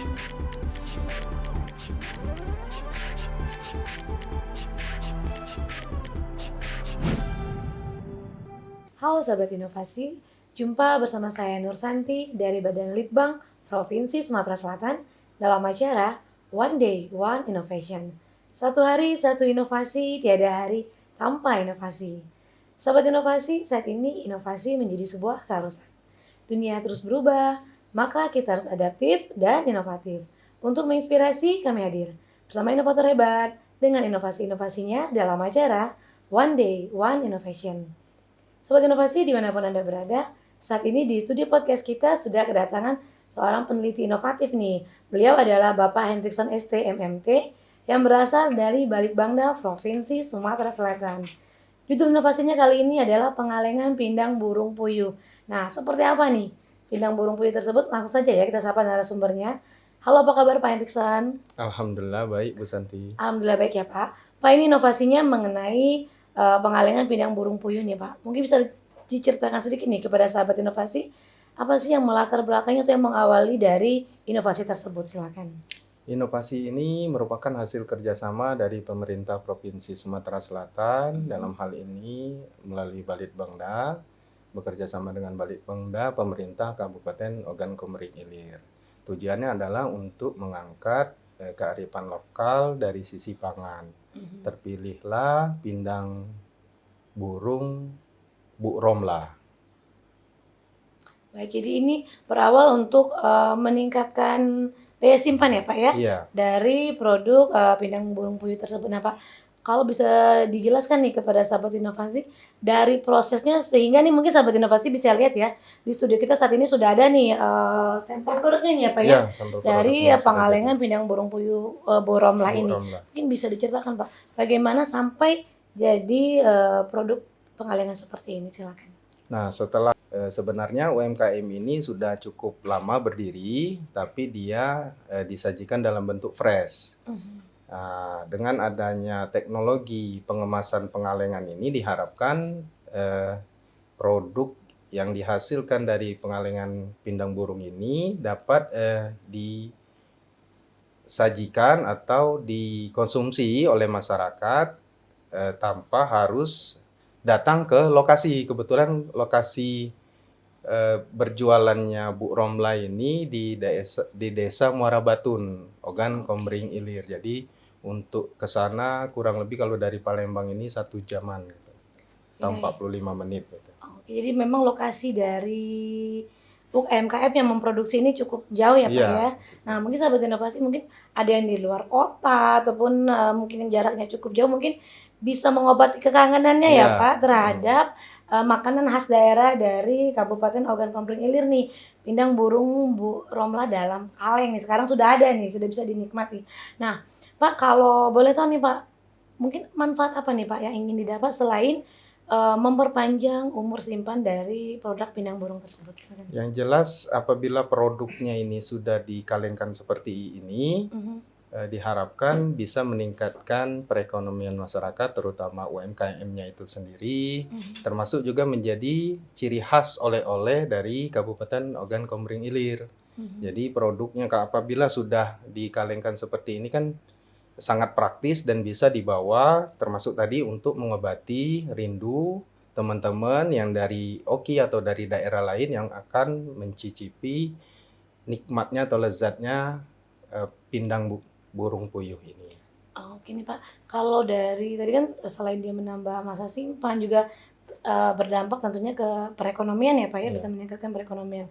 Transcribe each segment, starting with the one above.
Halo Sahabat Inovasi, jumpa bersama saya Nur Santi dari Badan Litbang Provinsi Sumatera Selatan dalam acara One Day One Innovation. Satu hari satu inovasi, tiada hari tanpa inovasi. Sahabat Inovasi, saat ini inovasi menjadi sebuah keharusan. Dunia terus berubah, maka kita harus adaptif dan inovatif. Untuk menginspirasi, kami hadir bersama inovator hebat dengan inovasi-inovasinya dalam acara One Day One Innovation. Sobat Inovasi dimanapun Anda berada, saat ini di studio podcast kita sudah kedatangan seorang peneliti inovatif nih. Beliau adalah Bapak Hendrikson ST MMT yang berasal dari Balitbangda Provinsi Sumatera Selatan. Judul inovasinya kali ini adalah pengalengan pindang burung puyuh. Nah, seperti apa nih pindang burung puyuh tersebut? Langsung saja ya kita sapa narasumbernya. Halo, apa kabar Pak Hendrikson? Alhamdulillah baik Bu Santi. Alhamdulillah baik ya Pak. Pak, ini inovasinya mengenai pengalengan pindang burung puyuh nih Pak. Mungkin bisa diceritakan sedikit nih kepada sahabat inovasi, apa sih yang melatar belakangnya atau yang mengawali dari inovasi tersebut? Silakan. Inovasi ini merupakan hasil kerjasama dari pemerintah Provinsi Sumatera Selatan dalam hal ini melalui Balitbangda, bekerja sama dengan Balitbangda, pemerintah Kabupaten Ogan Komering Ilir. Tujuannya adalah untuk mengangkat kearifan lokal dari sisi pangan. Terpilihlah pindang burung Bu Romlah. Baik, jadi ini berawal untuk meningkatkan daya simpan ya Pak ya, Iya. dari produk pindang burung puyuh tersebut. Nah Pak, kalau bisa dijelaskan nih kepada sahabat inovasi dari prosesnya sehingga nih mungkin sahabat inovasi bisa lihat ya di studio kita saat ini sudah ada nih sampel produknya nih ya Pak ya, Iya, sampel dari produknya sudah pengalengan jadi. pindang burung puyuh Bu Romlah Bu ini. Romlah. Mungkin bisa diceritakan Pak, bagaimana sampai jadi produk pengalengan seperti ini, silakan. Nah, setelah sebenarnya UMKM ini sudah cukup lama berdiri, tapi dia disajikan dalam bentuk fresh. Nah, dengan adanya teknologi pengemasan pengalengan ini diharapkan produk yang dihasilkan dari pengalengan pindang burung ini dapat disajikan atau dikonsumsi oleh masyarakat tanpa harus datang ke lokasi. Kebetulan lokasi berjualannya Bu Romla ini di desa Muara Batun, Ogan Komering Ilir. Jadi untuk ke sana kurang lebih kalau dari Palembang ini 1 jaman gitu. Atau 45 menit gitu. Oke, jadi memang lokasi dari UMKM yang memproduksi ini cukup jauh ya Pak Iya. ya. Nah mungkin sahabat inovasi mungkin ada yang di luar kota ataupun mungkin yang jaraknya cukup jauh, mungkin bisa mengobati kekangenannya ya Iya. Pak terhadap makanan khas daerah dari Kabupaten Ogan Komering Ilir nih, pindang burung Bu Romlah dalam kaleng nih. Sekarang sudah ada nih, sudah bisa dinikmati. Nah Pak, kalau boleh tahu nih Pak, mungkin manfaat apa nih Pak yang ingin didapat selain memperpanjang umur simpan dari produk pindang burung tersebut? Silakan. Yang jelas apabila produknya ini sudah dikalengkan seperti ini, diharapkan bisa meningkatkan perekonomian masyarakat, terutama UMKM-nya itu sendiri, termasuk juga menjadi ciri khas oleh-oleh dari Kabupaten Ogan Komering Ilir. Jadi produknya apabila sudah dikalengkan seperti ini kan sangat praktis dan bisa dibawa, termasuk tadi untuk mengobati rindu teman-teman yang dari Oki atau dari daerah lain yang akan mencicipi nikmatnya atau lezatnya pindang burung puyuh ini. Oke nih Pak, kalau dari tadi kan selain dia menambah masa simpan juga berdampak tentunya ke perekonomian ya Pak ya, bisa meningkatkan perekonomian.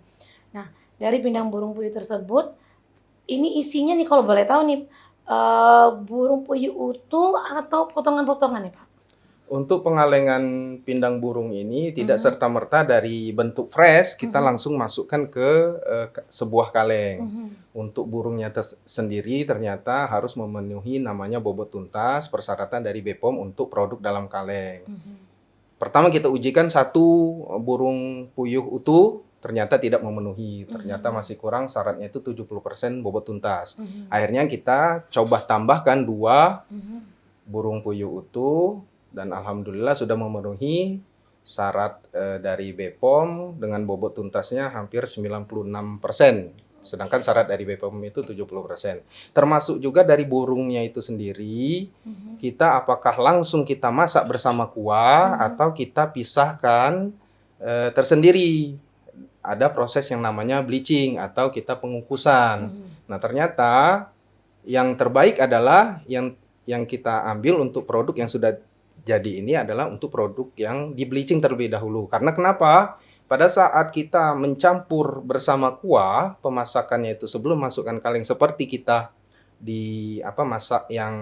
Nah dari pindang burung puyuh tersebut, ini isinya nih kalau boleh tahu nih burung puyuh utuh atau potongan-potongan ya Pak? Untuk pengalengan pindang burung ini tidak serta-merta dari bentuk fresh kita langsung masukkan ke sebuah kaleng. Untuk burungnya sendiri ternyata harus memenuhi namanya bobot tuntas, persyaratan dari BPOM untuk produk dalam kaleng. Pertama kita ujikan satu burung puyuh utuh, ternyata tidak memenuhi, ternyata masih kurang, syaratnya itu 70% bobot tuntas. Akhirnya kita coba tambahkan 2 burung puyuh utuh, dan alhamdulillah sudah memenuhi syarat dari BPOM dengan bobot tuntasnya hampir 96%. Sedangkan syarat dari BPOM itu 70%. Termasuk juga dari burungnya itu sendiri, kita apakah langsung kita masak bersama kuah atau kita pisahkan tersendiri. Ada proses yang namanya bleaching atau kita pengukusan. Nah, ternyata yang terbaik adalah yang kita ambil untuk produk yang sudah jadi ini adalah untuk produk yang di bleaching terlebih dahulu. Karena kenapa? Pada saat kita mencampur bersama kuah, pemasakannya itu sebelum masukkan kaleng seperti kita masak yang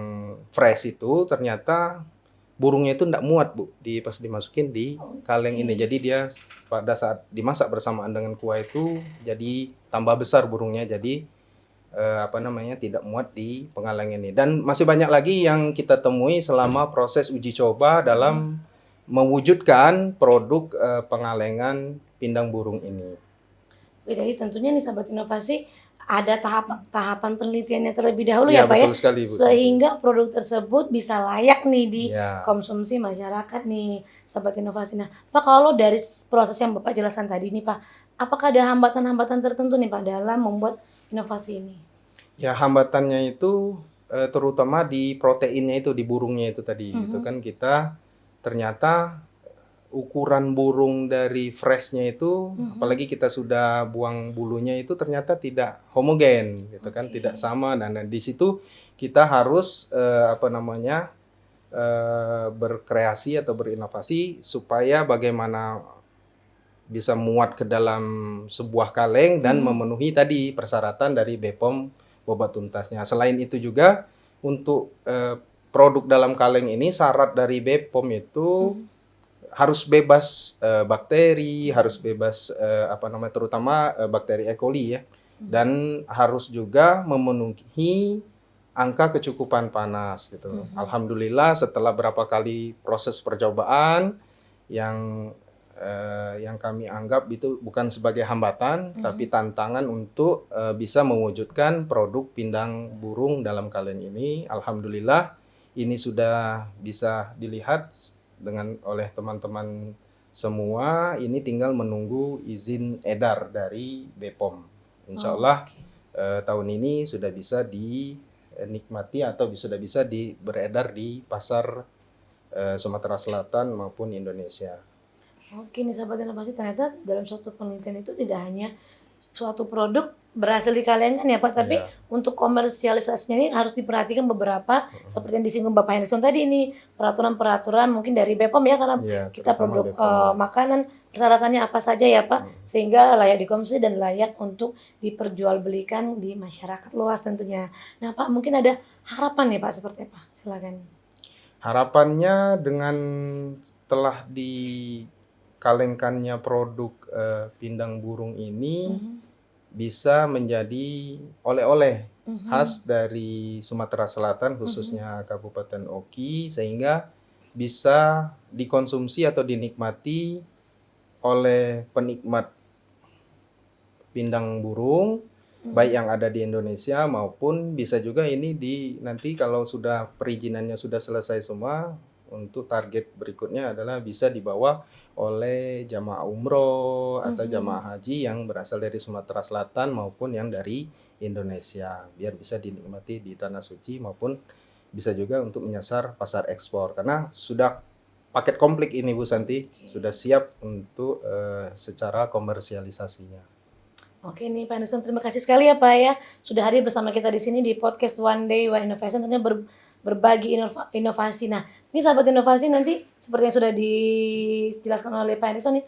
fresh itu, ternyata burungnya itu tidak muat, Bu, pas dimasukin di kaleng ini. Jadi dia pada saat dimasak bersamaan dengan kuah itu jadi tambah besar burungnya. Jadi tidak muat di pengaleng ini. Dan masih banyak lagi yang kita temui selama proses uji coba dalam mewujudkan produk pengalengan pindang burung ini. Jadi tentunya nih sahabat inovasi ada tahapan penelitiannya terlebih dahulu Ya, ya Pak ya, betul sekali, Bu. sehingga produk tersebut bisa layak nih Ya. dikonsumsi masyarakat nih sahabat inovasi. Nah Pak, kalau dari proses yang Bapak jelaskan tadi nih Pak, apakah ada hambatan-hambatan tertentu nih Pak dalam membuat inovasi ini? Ya, hambatannya itu terutama di proteinnya itu, di burungnya itu tadi. Itu kan kita ternyata ukuran burung dari freshnya itu, apalagi kita sudah buang bulunya itu ternyata tidak homogen, gitu kan, tidak sama. Dan di situ kita harus berkreasi atau berinovasi supaya bagaimana bisa muat ke dalam sebuah kaleng dan memenuhi tadi persyaratan dari BPOM bobot tuntasnya. Selain itu juga untuk produk dalam kaleng ini syarat dari BPOM itu harus bebas bakteri, harus bebas terutama bakteri E. coli ya. Dan harus juga memenuhi angka kecukupan panas gitu. Alhamdulillah setelah berapa kali proses percobaan yang kami anggap itu bukan sebagai hambatan tapi tantangan untuk bisa mewujudkan produk pindang burung dalam kaleng ini. Alhamdulillah ini sudah bisa dilihat oleh teman-teman semua. Ini tinggal menunggu izin edar dari BPOM. Insya Allah tahun ini sudah bisa dinikmati atau sudah bisa beredar di pasar Sumatera Selatan maupun Indonesia. Oke nih sahabat inovasi, ternyata dalam suatu penelitian itu tidak hanya suatu produk berhasil dikalengkan ya Pak, tapi untuk komersialisasinya ini harus diperhatikan beberapa seperti yang disinggung Bapak Henderson tadi ini, peraturan-peraturan mungkin dari BPOM ya, karena kita produk makanan, persyaratannya apa saja ya Pak, sehingga layak dikonsumsi dan layak untuk diperjualbelikan di masyarakat luas tentunya. Nah Pak, mungkin ada harapan nih Pak seperti apa? Silakan. Harapannya dengan setelah dikalengkannya produk pindang burung ini bisa menjadi oleh-oleh khas dari Sumatera Selatan khususnya Kabupaten Oki, sehingga bisa dikonsumsi atau dinikmati oleh penikmat pindang burung baik yang ada di Indonesia maupun bisa juga ini nanti kalau sudah perizinannya sudah selesai semua, untuk target berikutnya adalah bisa dibawa oleh jamaah umroh atau jamaah haji yang berasal dari Sumatera Selatan maupun yang dari Indonesia, biar bisa dinikmati di Tanah Suci maupun bisa juga untuk menyasar pasar ekspor, karena sudah paket komplit ini Bu Santi, sudah siap untuk secara komersialisasinya. Oke nih Pak Anderson, terima kasih sekali ya Pak ya sudah hadir bersama kita di sini di podcast One Day One Innovation, tentunya berbagi inovasi. Nah, ini sahabat inovasi, nanti seperti yang sudah dijelaskan oleh Pak Anderson nih,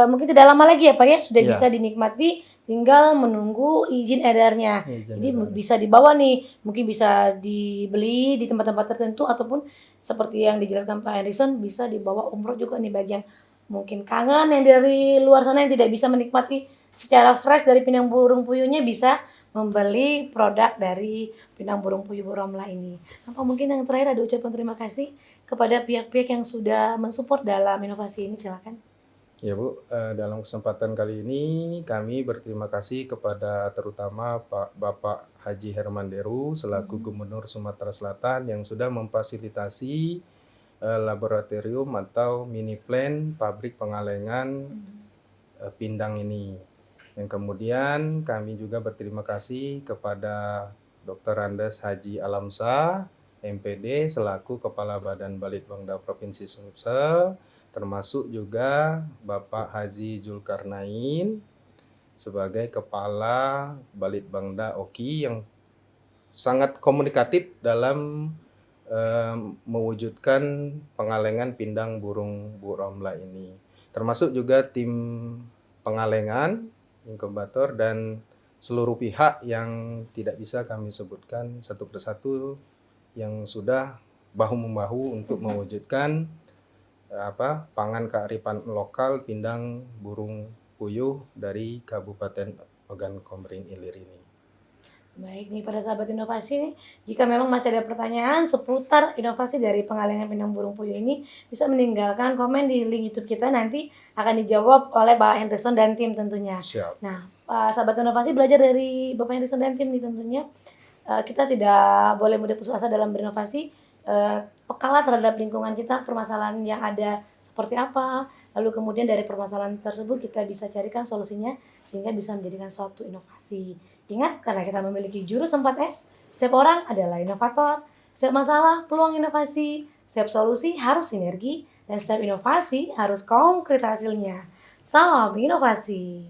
mungkin tidak lama lagi ya Pak ya sudah bisa dinikmati, tinggal menunggu izin edarnya. Jadi bisa dibawa nih, mungkin bisa dibeli di tempat-tempat tertentu ataupun seperti yang dijelaskan Pak Anderson bisa dibawa umroh juga nih bagi yang mungkin kangen yang dari luar sana yang tidak bisa menikmati secara fresh dari pindang burung puyuhnya, bisa membeli produk dari pindang burung puyuh Bu Romlah ini. Apa mungkin yang terakhir ada ucapan terima kasih kepada pihak-pihak yang sudah mensupport dalam inovasi ini, silakan. Ya Bu, dalam kesempatan kali ini kami berterima kasih kepada terutama Bapak Haji Herman Deru selaku Gubernur Sumatera Selatan yang sudah memfasilitasi laboratorium atau mini plant pabrik pengalengan pindang ini. Dan kemudian kami juga berterima kasih kepada Dr. Andes Haji Alamsa, MPD selaku Kepala Badan Balitbangda Provinsi Sumsel, termasuk juga Bapak Haji Zulkarnain sebagai Kepala Balitbangda OKI yang sangat komunikatif dalam mewujudkan pengalengan pindang burung buromla ini. Termasuk juga tim pengalengan, inkubator, dan seluruh pihak yang tidak bisa kami sebutkan satu persatu yang sudah bahu-membahu untuk mewujudkan pangan kearifan lokal pindang burung puyuh dari Kabupaten Ogan Komering Ilir ini. Baik nih pada sahabat inovasi nih, jika memang masih ada pertanyaan seputar inovasi dari pengalengan pindang burung puyuh ini, bisa meninggalkan komen di link YouTube kita, nanti akan dijawab oleh Pak Henderson dan tim tentunya. Siap. Nah, sahabat inovasi belajar dari Bapak Henderson dan tim nih tentunya, kita tidak boleh mudah putus asa dalam berinovasi, pekalah terhadap lingkungan kita, permasalahan yang ada seperti apa, lalu kemudian dari permasalahan tersebut kita bisa carikan solusinya sehingga bisa menjadikan suatu inovasi. Ingat, karena kita memiliki jurus 4S, setiap orang adalah inovator, setiap masalah peluang inovasi, setiap solusi harus sinergi, dan setiap inovasi harus konkret hasilnya. Salam inovasi.